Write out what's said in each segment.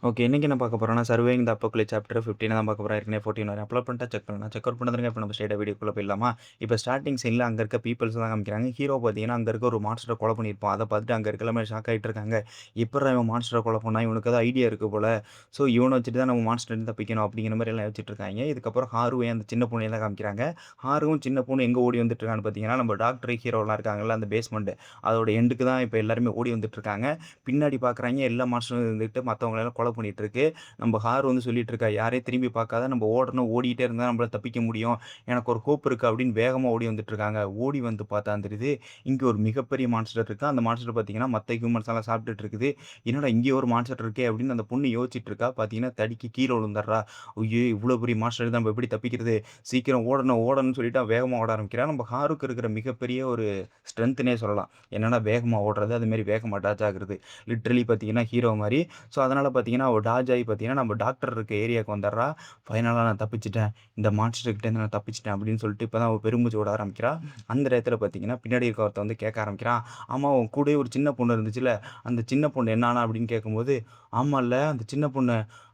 Okay. இன்னைக்கு என்ன பார்க்க போறோம்னா, சர்வேயிங் த அப்போகலிப்ஸ் சாப்டர் 15 தான் பார்க்க போறோம். ஏற்கனவே 14 வரை அப்லோட் பண்ணிட்டா செக் பண்ணலாம். செக் அவுட் பண்ணதுங்க இப்ப நம்ம ஸ்ட்ரெயிட்டா வீடியோக்குள்ள போயிடலாமா? இப்ப ஸ்டார்ட்டிங் சீன்ல அங்க இருக்க பீப்பிள்ஸ் தான் காமிக்கிறாங்க. ஹீரோ பார்த்தீங்கன்னா, அங்க இருக்க ஒரு மான்ஸ்டர கொலை பண்ணியிருப்பான். அத பார்த்துட்டு அங்க இருக்க எல்லாமே ஷாக் ஆயிட்டு இருக்காங்க. எப்புட்றா இவன் மான்ஸ்டர கொலை பண்ணான்? இவனுக்கு ஏதோ ஐடியா இருக்கு போல. ஸோ இவன வச்சுட்டு தான் நம்ம மான்ஸ்டர்லருந்து தப்பிக்கணும் அப்படிங்கிற மாரி எல்லாம் யோசிச்சுட்டு இருக்காய்ங்க. இதுக்கப்புறம் ஹாருவையும் அந்த சின்ன பொண்ணையும் தான் காமிக்கிறாங்க. ஹாருவும் சின்ன பொண்ணும் எங்க ஓடி வந்துட்டு இருக்கான்னு பார்த்தீங்கன்னா, நம்ம டாக்டர் ஹீரோலாம் இருக்காங்கல்ல அந்த பேஸ்மெண்ட் அதோட எண்டுக்கு தான் இப்ப எல்லாருமே ஓடி வந்துட்டு இருக்காங்க. பின்னாடி பார்க்குறாய்ங்க எல்லா மான்ஸ்டரும் இருந்துட்டு மத்தவங்கள எல்லாம் கொலை பண்ணிட்டு இருக்கு. நம்ம ஹார் வந்து சொல்லிட்டு இருக்கா, "யாரையும் திரும்பி பார்க்காத, நம்ம ஓடணும். ஓடிட்டே இருந்தா நம்மளால தப்பிக்க முடியும். எனக்கு ஒரு ஹோப் இருக்கு." அப்படின்னு வேகமா ஓடி வந்துட்டு இருக்காங்க. ஓடி வந்து பார்த்தா தெரியுது, இங்க ஒரு மிகப்பெரிய மான்ஸ்டர் இருக்கு. அந்த மான்ஸ்டர் பார்த்தீங்கன்னா, மத்த ஹியூமன்ஸ் எல்லாம் சாப்பிட்டுட்டு இருக்குது. "என்னடா இங்கே ஒரு மான்ஸ்டர் இருக்கே!" அப்படின்னு அந்த பொண்ணு யோசிச்சுட்டு இருக்கா. பார்த்தீங்கன்னா, தடுக்கி கீழ விழுந்துடுறா. "ஐயோ! இவ்வளோ பெரிய மான்ஸ்டர் இருக்கு. நம்ம எப்படி தப்பிக்கிறது? சீக்கிரம் ஓடணும், ஓடணும்னு" சொல்லிட்டு அவ வேகமா ஓட ஆரம்பிக்கிறா. நம்ம ஹாருக்கு இருக்கிற மிகப்பெரிய ஒரு ஸ்ட்ரென்த்னே சொல்லலாம். என்னன்னா வேகமா ஓடுறது, அதுமாரி வேகமா டாட்ஜ் ஆகுறது. லிட்டரலி பார்த்தீங்கன்னா, ஹீரோ மாரி. ஸோ, அதனால பார்த்தீங்கன்னா, அவ டாட்ஜ் ஆகி பார்த்தீங்கன்னா, நம்ம டாக்டர் இருக்க ஏரியாவுக்கு வந்துடுறா. ஃபைனலா நான் தப்பிச்சுட்டேன். இந்த மான்ஸ்டர் கிட்டேருந்து நான் தப்பிச்சுட்டேன் அப்படின்னு சொல்லிட்டு இப்ப தான் அவ பெருமூச்சு விட ஆரம்பிக்கிறா. அந்த இடத்துல பார்த்தீங்கன்னா, பின்னாடி இருக்க ஒருத்தன் வந்து கேட்க ஆரம்பிக்கிறான். "ஆமா உன் கூடயே ஒரு சின்ன பொண்ணு இருந்துச்சுல்ல, அந்த சின்ன பொண்ணு என்ன ஆனா?" அப்படின்னு கேட்கும்போது, "ஆமால்ல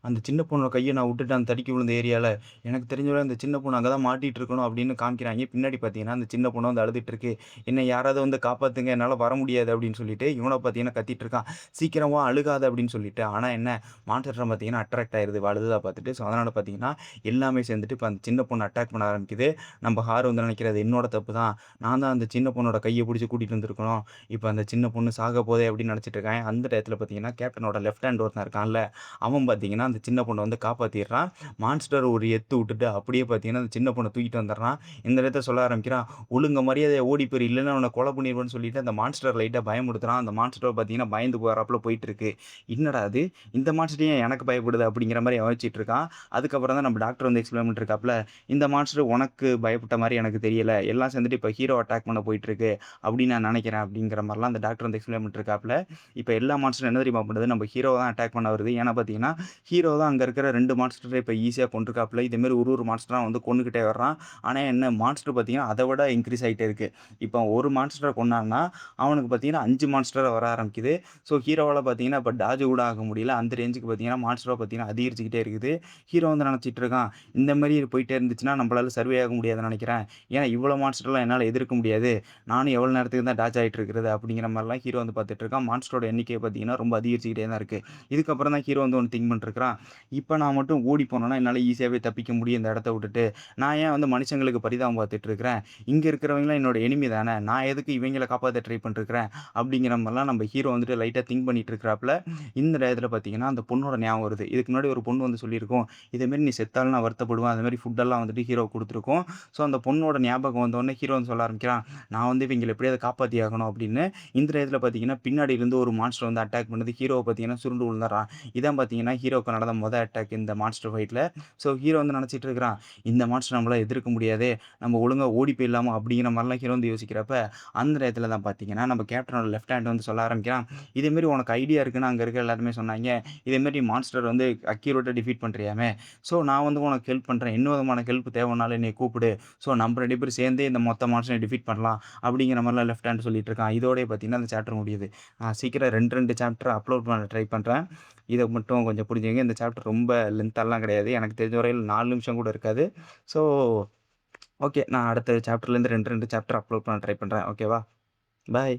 அந்த சின்ன பொண்ணோட கைய நான் விட்டுட்டேன் அந்த தடுக்கி விழுந்த ஏரியால. எனக்கு தெரிஞ்ச வர அந்த சின்ன பொண்ணு அங்க தான் மாட்டிட்டு இருக்கணும்." அப்படின்னு காமிக்கிறாய்ங்க. பின்னாடி பார்த்தீங்கன்னா, அந்த சின்ன பொண்ணு வந்து அழுதுட்டு இருக்கு. "என்னை யாராவது வந்து காப்பாத்துங்க. என்னால வர முடியாது." அப்படின்னு சொல்லிட்டு இவன பார்த்தீங்கன்னா கத்திட்டு இருக்கான். "சீக்கிரம் வா அழுகாத." அப்படின்னு சொல்லிட்டு. ஆனா என்ன மான்ஸ்டர் பார்த்தீங்கன்னா அட்ராக்ட் ஆயிருது இவ அழுதத பார்த்துட்டு. ஸோ, அதனால பார்த்தீங்கன்னா, எல்லாமே சேர்ந்துட்டு இப்ப அந்த சின்ன பொண்ண அட்டாக் பண்ண ஆரம்பிக்குது. நம்ம ஹாரு வந்து நினைக்கிறாரு என்னோட தப்பு தான். நான் தான் அந்த சின்ன பொண்ணோட கைய புடிச்சு கூட்டிட்டு வந்திருக்கணும். இப்ப அந்த சின்ன பொண்ணு சாக போதே அப்படின்னு நினைச்சிட்டு இருக்கான். அந்த டயத்துல பார்த்தீங்கன்னா, கேப்டனோட லெஃப்ட் ஹேண்ட் ஒருத்தன் இருக்கான்ல, அவன் பார்த்தீங்கன்னா அந்த சின்ன பொண்ண வந்து காப்பாத்திர்றான். மான்ஸ்டர் ஒரு எத்து விட்டுட்டு அப்படியே பார்த்தீங்கன்னா, அந்த சின்ன பொண்ண தூக்கிட்டு வந்துடுறான். இந்த இடத்துல சொல்ல ஆரம்பிக்கிறான், "ஒழுங்கா மரியாதையா ஓடி போயிரு. இல்லன்னா உன்ன கொலை பண்ணிருவேன்னு" சொல்லிட்டு அந்த மான்ஸ்டர் லைட்டா பயமுறுத்துறான். அந்த மான்ஸ்டர் பார்த்தீங்கன்னா, பயந்து போறாப்புல போயிட்டு இருக்கு. என்னடா இது! இந்த மான்ஸ்டர் ஏன் எனக்கு பயப்படுது? அப்படிங்கிற மாரி யோசிச்சுட்டு இருக்கான். அதுக்கப்புறம் தான் நம்ம டாக்டர் வந்து எக்ஸ்பிளைன் பண்ணிட்டு இருக்காப்புல, "இந்த மான்ஸ்டர் உனக்கு பயப்பட்ட மாரி எனக்கு தெரியல. எல்லாம் சேர்ந்துட்டு இப்ப ஹீரோவ அட்டாக் பண்ண போயிட்டு இருக்கு. அப்படின்னு நான் நினைக்கிறேன்." அப்படிங்கிற மாரிலாம் அந்த டாக்டர் வந்து எக்ஸ்பிளைன் பண்ணிட்டு இருக்காப்புல. இப்ப எல்லா மான்ஸ்டரும் என்ன தெரியுமா பண்ணுது? நம்ம ஹீரோவ தான் அட்டாக் பண்ண வருது. ஏன்னா பார்த்தீங்கன்னா, ஹீரோ தான் அங்க இருக்கிற 2 மான்ஸ்டர இப்ப ஈஸியா கொன்றுக்காப்புல. இதே மாரி ஒரு மான்ஸ்டரா வந்து கொன்னுகிட்டே வர்றான். ஆனா என்ன மான்ஸ்டர் பார்த்தீங்கன்னா, அத விட இன்கிரீஸ் ஆயிட்டே இருக்கு. இப்ப ஒரு மான்ஸ்டர கொன்னான்னா, அவனுக்கு பார்த்தீங்கன்னா 5 மான்ஸ்டரா வர ஆரம்பிக்குது. ஸோ, ஹீரோவால பார்த்தீங்கன்னா, இப்ப டாட்ஜ் கூட ஆக முடியல. அந்த ரேஞ்சுக்கு பார்த்தீங்கன்னா, மான்ஸ்டரா பார்த்தீங்கன்னா அதிகரிச்சுக்கிட்டே இருக்குது. ஹீரோ வந்து நெனச்சிட்டு இருக்கான், இந்த மாரி போயிட்டே இருந்துச்சுன்னா, நம்பளால சர்வே ஆக முடியாதுன்னு நெனைக்கிறேன். ஏன்னா, இவ்வளோ மான்ஸ்டர்லாம் என்னால எதிர்க்க முடியாது. நானும் எவ்வளோ நேரத்துக்கு தான் டாட்ஜ் ஆயிட்டு இருக்கிறது அப்படிங்கிற மாரிலாம் ஹீரோ வந்து பார்த்துட்டு இருக்கான். மான்ஸ்டரோட எண்ணிக்கை பார்த்தீங்கன்னா, ரொம்ப அதிகரிச்சுக்கிட்டே தான் இருக்கு. இதுக்கப்புறம் தான் ஹீரோ வந்து ஒண்ணு திங்க் பண்ணிட்டுருக்கான். இப்ப நான் மட்டும் ஓடி போனேன்னா, என்னால ஈஸியாவே தப்பிக்க முடியும் இந்த இடத்த விட்டுட்டு. நான் ஏன் வந்து மனுஷங்களுக்கு பரிதாபம் பார்த்துட்டு இருக்கிறேன்? இங்க இருக்கிறவங்கலாம் என்னோட எனிமி தானே. நான் எதுக்கு இவைங்கள காப்பாத்த ட்ரை பண்ணிட்டுருக்கிறேன்? அப்படிங்கிற மாரிலாம் நம்ம ஹீரோ வந்துட்டு லைட்டா திங்க் பண்ணிட்டு இருக்கிறாப்புல. இந்த டயத்துல பார்த்தீங்கன்னா, அந்த பொண்ணோட ஞாபகம் வருது. இதுக்கு முன்னாடி ஒரு பொண்ணு வந்து சொல்லியிருக்கும். இதேமாரி நீ செத்தாலும் நான் வருத்தப்படுவேன். அந்த மாரி ஃபுட்டெல்லாம் வந்துட்டு ஹீரோவுக்கு குடுத்துருக்கும். ஸோ, அந்த பொண்ணோட ஞாபகம் வந்தோனே ஹீரோ வந்து சொல்ல ஆரம்பிக்கிறான். நான் வந்து இவைங்கள எப்படியாவது காப்பாத்தி ஆகணும் அப்படின்னு. இந்த டயத்துல பார்த்தீங்கன்னா, பின்னாடி இருந்து ஒரு மான்ஸ்டர் வந்து அட்டாக் பண்ணுது. ஹீரோவ பார்த்தீங்கன்னா சுருண்டு விழுந்துடுறான். இதான் பார்த்தீங்கன்னா, ஹீரோவுக்கு நடந்த அட்டாக் இந்த மான்ஸ்டர் ஃபைட்ல. ஸோ, ஹீரோ வந்து நினைச்சிட்டு இருக்கிறான். இந்த மான்ஸ்டர நம்மளால எதிர்க்க முடியாதே. நம்ம ஒழுங்கா ஓடி போயிடலாமா? அப்படிங்கிற மாரிலாம் ஹீரோ வந்து யோசிக்கிறப்ப, அந்த டயத்துல தான் பார்த்தீங்கன்னா, நம்ம கேப்டனோட லெஃப்ட் ஹேண்ட் வந்து சொல்ல ஆரம்பிக்கிறான். இதேமாரி உனக்கு ஐடியா இருக்குன்னு அங்க இருக்க எல்லாருமே சொன்னாய்ங்க. இதேமாரி மான்ஸ்டர் வந்து அக்யூரேட்டா டிஃபீட் பண்றியாமே. ஸோ, நான் வந்து உனக்கு ஹெல்ப் பண்றேன். என்ன விதமான ஹெல்ப் தேவைனாலும் என்னைய கூப்பிடு. ஸோ, நம்ம 2 பேரும் சேர்ந்தே இந்த மொத்த மான்ஸ்டரையும் டிஃபீட் பண்ணலாம். அப்படிங்கிற மாரிலாம் லெஃப்ட் ஹேண்ட் சொல்லிட்டு இருக்கான். இதோடயே பார்த்தீங்கன்னா, அந்த சாப்டர் முடியுது. நான் சீக்கிரம் 2 சாப்டர் அப்லோட் பண்ண ட்ரை பண்றேன். இத மட்டும் கொஞ்சம் புரிஞ்சுக்கங்க. இந்த சாப்டர் ரொம்ப லென்த்தாலாம் கிடையாது. எனக்கு தெரிஞ்ச வரையில 4 நிமிஷம் கூட இருக்காது. So, okay. நான் அடுத்த சாப்டர்லேருந்து 2 சாப்டர் அப்லோட் பண்ண ட்ரை பண்றேன். ஓகேவா? பாய்.